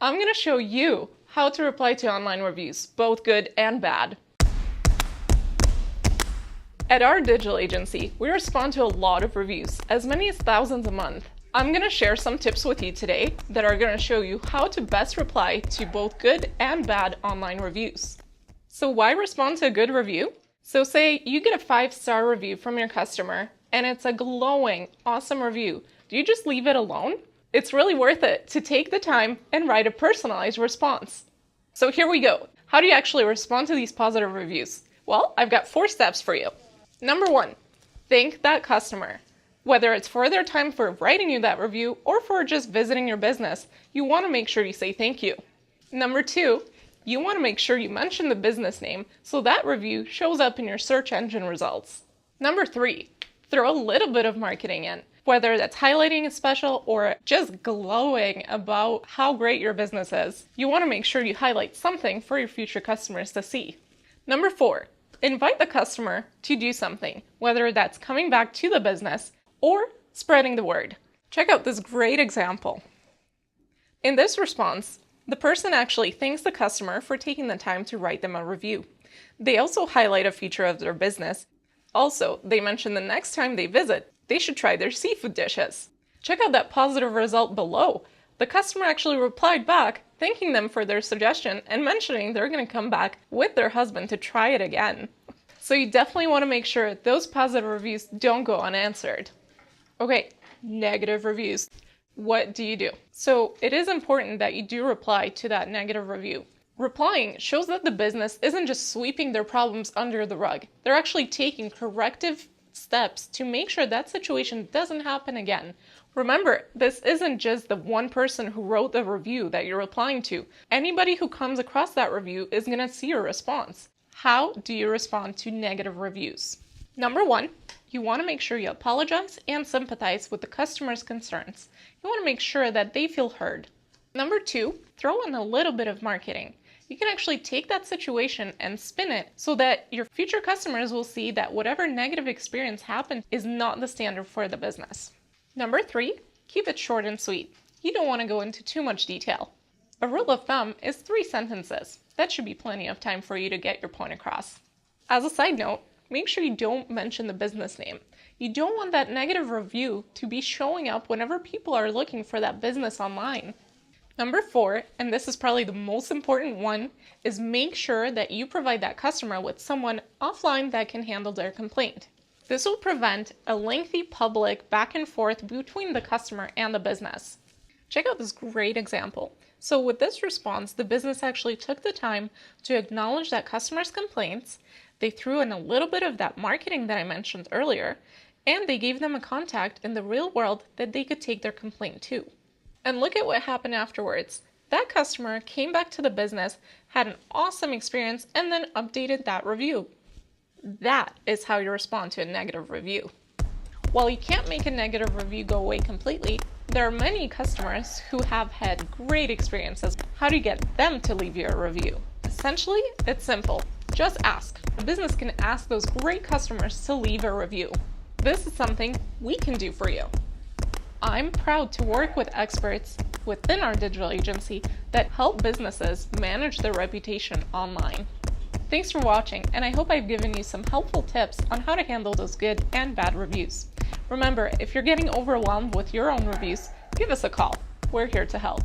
I'm going to show you how to reply to online reviews, both good and bad. At our digital agency, we respond to a lot of reviews, as many as thousands a month. I'm going to share some tips with you today that are going to show you how to best reply to both good and bad online reviews. So why respond to a good review? So say you get a 5-star review from your customer and it's a glowing, awesome review. Do you just leave it alone? It's really worth it to take the time and write a personalized response. So here we go. How do you actually respond to these positive reviews? Well, I've got 4 steps for you. Number 1, thank that customer. Whether it's for their time for writing you that review or for just visiting your business, you want to make sure you say thank you. Number 2, you want to make sure you mention the business name so that review shows up in your search engine results. Number 3, throw a little bit of marketing in, whether that's highlighting a special or just glowing about how great your business is. You want to make sure you highlight something for your future customers to see. Number 4, invite the customer to do something, whether that's coming back to the business or spreading the word. Check out this great example. In this response, the person actually thanks the customer for taking the time to write them a review. They also highlight a feature of their business. Also, they mention the next time they visit, they should try their seafood dishes. Check out that positive result below. The customer actually replied back, thanking them for their suggestion and mentioning they're going to come back with their husband to try it again. So you definitely want to make sure those positive reviews don't go unanswered. Okay, negative reviews. What do you do? So it is important that you do reply to that negative review. Replying shows that the business isn't just sweeping their problems under the rug. They're actually taking corrective steps to make sure that situation doesn't happen again. Remember, this isn't just the one person who wrote the review that you're replying to. Anybody who comes across that review is going to see your response. How do you respond to negative reviews? Number 1, you want to make sure you apologize and sympathize with the customer's concerns. You want to make sure that they feel heard. Number 2, throw in a little bit of marketing. You can actually take that situation and spin it so that your future customers will see that whatever negative experience happened is not the standard for the business. Number 3, keep it short and sweet. You don't want to go into too much detail. A rule of thumb is 3 sentences. That should be plenty of time for you to get your point across. As a side note, make sure you don't mention the business name. You don't want that negative review to be showing up whenever people are looking for that business online. Number 4, and this is probably the most important one, is make sure that you provide that customer with someone offline that can handle their complaint. This will prevent a lengthy public back and forth between the customer and the business. Check out this great example. So with this response, the business actually took the time to acknowledge that customer's complaints. They threw in a little bit of that marketing that I mentioned earlier, and they gave them a contact in the real world that they could take their complaint to. And look at what happened afterwards. That customer came back to the business, had an awesome experience, and then updated that review. That is how you respond to a negative review. While you can't make a negative review go away completely, there are many customers who have had great experiences. How do you get them to leave you a review? Essentially, it's simple. Just ask. The business can ask those great customers to leave a review. This is something we can do for you. I'm proud to work with experts within our digital agency that help businesses manage their reputation online. Thanks for watching, and I hope I've given you some helpful tips on how to handle those good and bad reviews. Remember, if you're getting overwhelmed with your own reviews, give us a call. We're here to help.